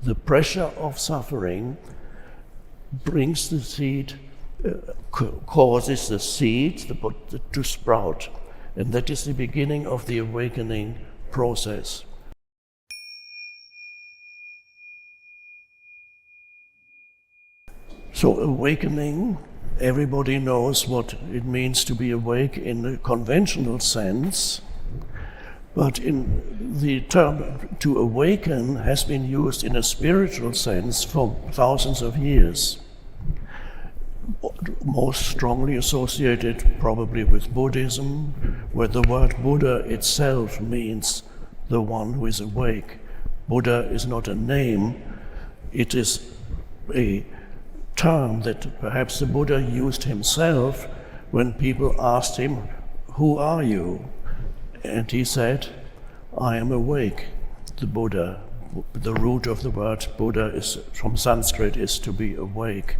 the pressure of suffering brings the seed, causes the seed to sprout. And that is the beginning of the awakening process. So awakening, everybody knows what it means to be awake in a conventional sense, but in the term to awaken has been used in a spiritual sense for thousands of years. Most strongly associated probably with Buddhism, where the word Buddha itself means the one who is awake. Buddha is not a name, it is a term that perhaps the Buddha used himself when people asked him, "Who are you?" And he said, "I am awake." The Buddha, the root of the word Buddha is from Sanskrit is to be awake.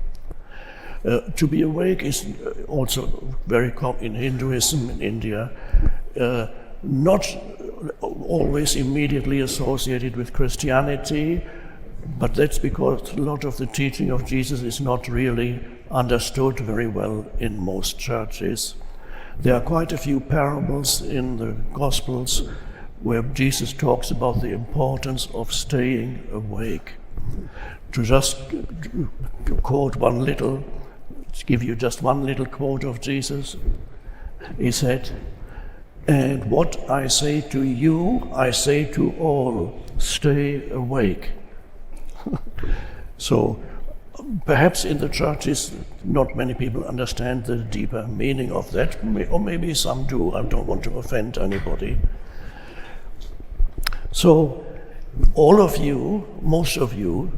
To be awake is also very common in Hinduism in India, not always immediately associated with Christianity, but that's because a lot of the teaching of Jesus is not really understood very well in most churches. There are quite a few parables in the Gospels where Jesus talks about the importance of staying awake. To just give you just one little quote of Jesus, he said, "And what I say to you, I say to all, stay awake." So perhaps in the churches not many people understand the deeper meaning of that, or maybe some do. I don't want to offend anybody. So all of you, most of you,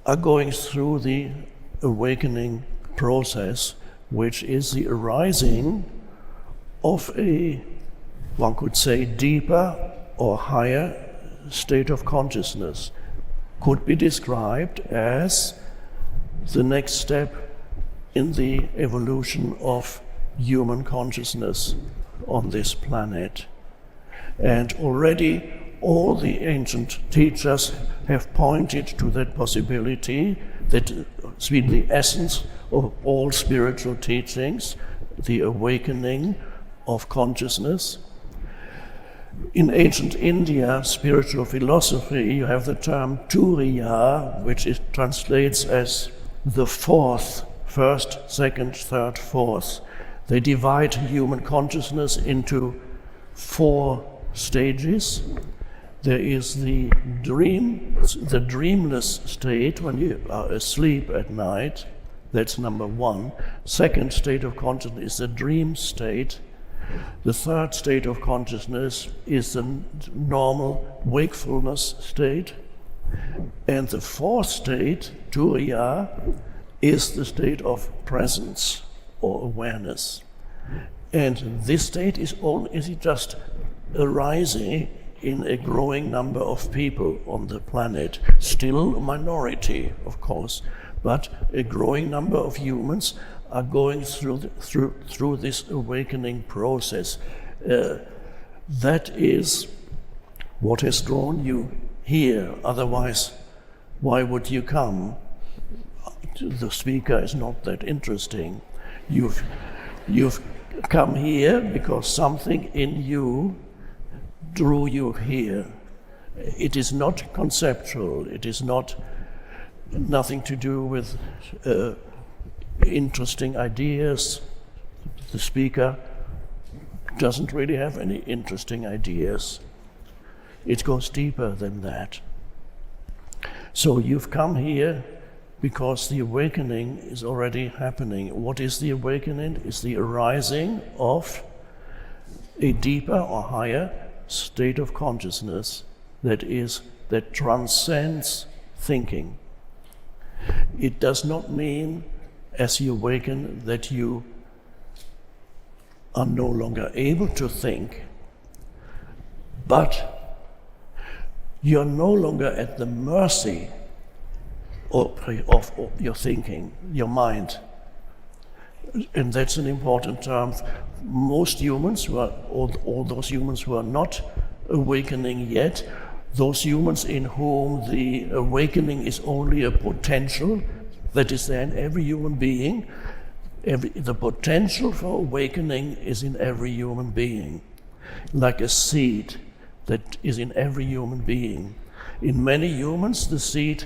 are going through the awakening process, which is the arising of a, one could say, deeper or higher state of consciousness. Could be described as the next step in the evolution of human consciousness on this planet. And already all the ancient teachers have pointed to that possibility, that it's been the essence of all spiritual teachings, the awakening of consciousness. In ancient India, spiritual philosophy, you have the term turiya, which translates as the fourth, first, second, third, fourth. They divide human consciousness into 4 stages. There is the dreamless state when you are asleep at night. That's number 1. Second state of consciousness is the dream state. The third state of consciousness is the normal wakefulness state. And the fourth state, turiya, is the state of presence or awareness. And this state is just arising in a growing number of people on the planet. Still a minority, of course, but a growing number of humans are going through this awakening process. That is what has drawn you here. Otherwise, why would you come? The speaker is not that interesting. You've come here because something in you drew you here. It is not conceptual. It is nothing to do with interesting ideas. The speaker doesn't really have any interesting ideas. It goes deeper than that. So you've come here because the awakening is already happening. What is the awakening? It's the arising of a deeper or higher state of consciousness that transcends thinking. It does not mean, as you awaken, that you are no longer able to think, but you're no longer at the mercy of your thinking, your mind. And that's an important term. Most humans, all those humans who are not awakening yet, those humans in whom the awakening is only a potential that is there in every human being. The potential for awakening is in every human being, like a seed that is in every human being. In many humans, the seed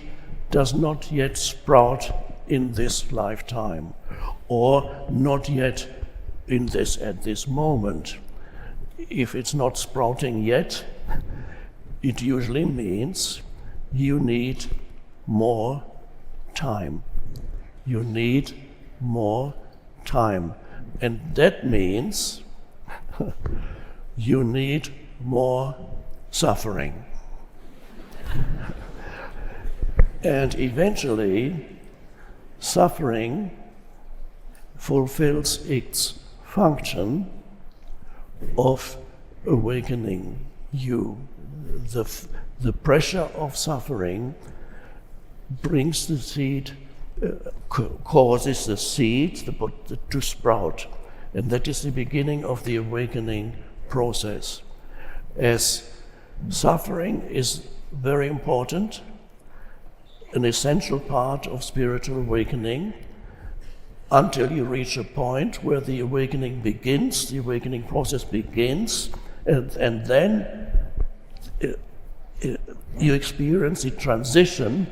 does not yet sprout in this lifetime, or not yet at this moment. If it's not sprouting yet, it usually means you need more time. You need more time. And that means you need more suffering. And eventually, suffering fulfills its function of awakening you. The pressure of suffering brings the seed, causes the seed to sprout. And that is the beginning of the awakening process. As suffering is very important, an essential part of spiritual awakening, until you reach a point where the awakening begins, the awakening process begins, and then you experience the transition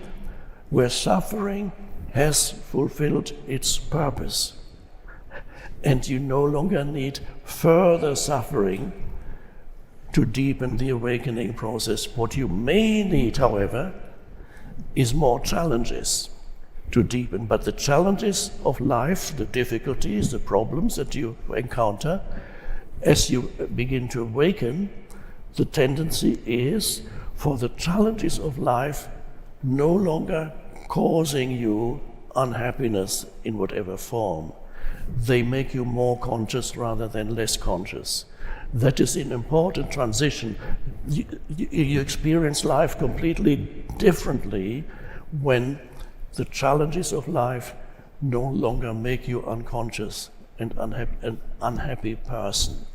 where suffering has fulfilled its purpose. And you no longer need further suffering to deepen the awakening process. What you may need, however, is more challenges to deepen. But the challenges of life, the difficulties, the problems that you encounter, as you begin to awaken, the tendency is for the challenges of life no longer causing you unhappiness in whatever form. They make you more conscious rather than less conscious. That is an important transition. You experience life completely differently when the challenges of life no longer make you unconscious and an unhappy person.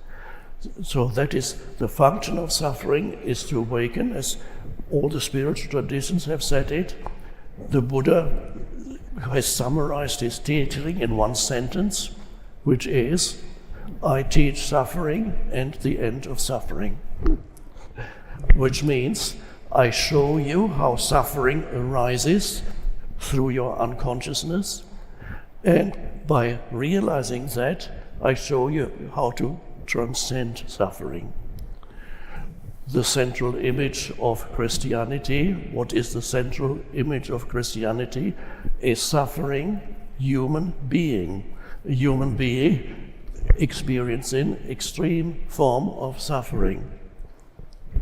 So that is the function of suffering, is to awaken, as all the spiritual traditions have said it. The Buddha has summarized his teaching in one sentence, which is, I teach suffering and the end of suffering. Which means I show you how suffering arises through your unconsciousness, and by realizing that, I show you how to transcend suffering. The central image of Christianity, what is the central image of Christianity? A suffering human being. A human being experiencing extreme form of suffering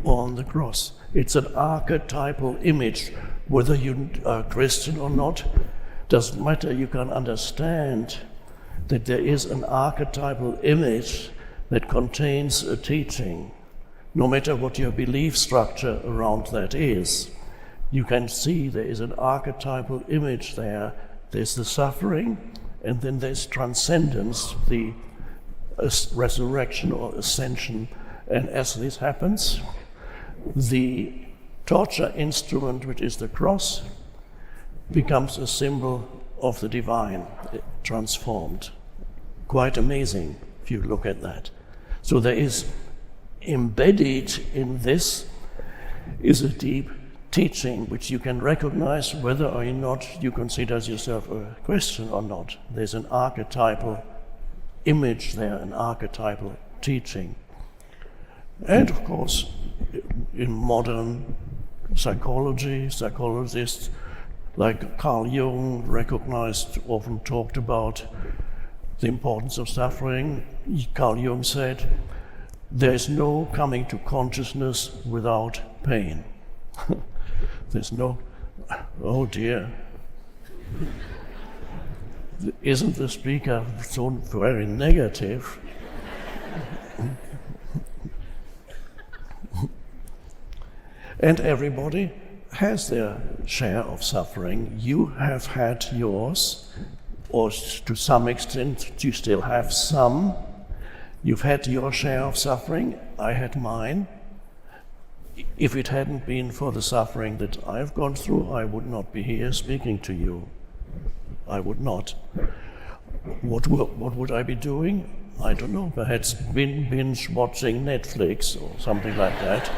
on the cross. It's an archetypal image. Whether you are Christian or not, doesn't matter. You can understand that there is an archetypal image that contains a teaching. No matter what your belief structure around that is, you can see there is an archetypal image there. There's the suffering, and then there's transcendence, the resurrection or ascension. And as this happens, the torture instrument, which is the cross, becomes a symbol of the divine, transformed. Quite amazing if you look at that. So there is embedded in this is a deep teaching which you can recognize whether or not you consider yourself a Christian or not. There's an archetypal image there, an archetypal teaching. And of course, in modern psychology, psychologists like Carl Jung recognized, often talked about the importance of suffering. Carl Jung said, there is no coming to consciousness without pain. There's no, oh dear. Isn't the speaker so very negative? And everybody has their share of suffering. You have had yours, or to some extent you still have some. You've had your share of suffering, I had mine. if it hadn't been for the suffering that I've gone through, I would not be here speaking to you. I would not. What would I be doing? I don't know, perhaps binge watching Netflix or something like that.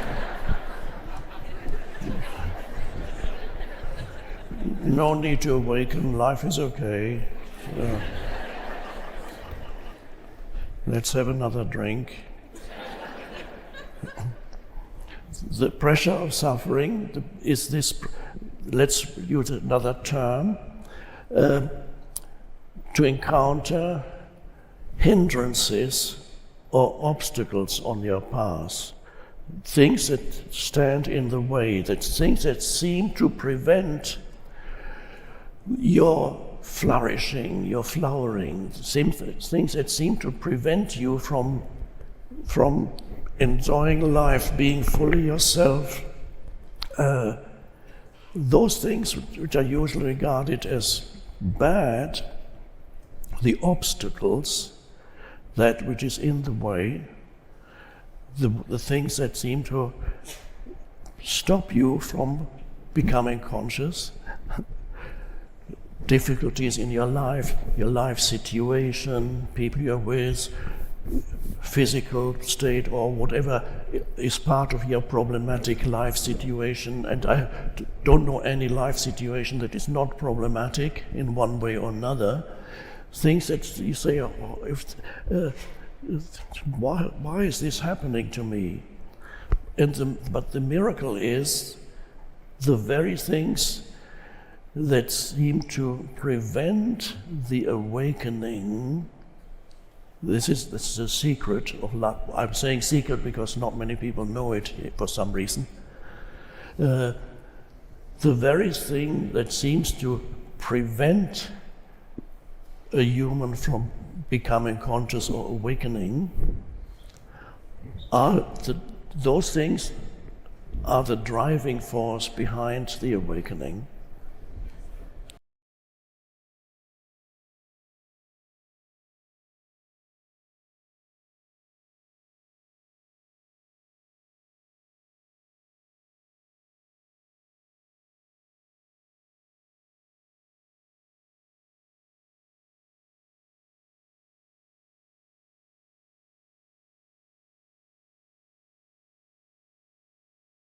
No need to awaken, life is okay. Let's have another drink. The pressure of suffering is this, let's use another term, to encounter hindrances or obstacles on your path, things that stand in the way, things that seem to prevent your flourishing, your flowering, things that seem to prevent you from enjoying life, being fully yourself. Those things which are usually regarded as bad, the obstacles, that which is in the way, the things that seem to stop you from becoming conscious, difficulties in your life situation, people you're with, physical state, or whatever is part of your problematic life situation. And I don't know any life situation that is not problematic in one way or another. Things that you say, why is this happening to me? But the miracle is the very things that seem to prevent the awakening. This is the secret of life. I'm saying secret because not many people know it for some reason. The very thing that seems to prevent a human from becoming conscious or awakening those things are the driving force behind the awakening.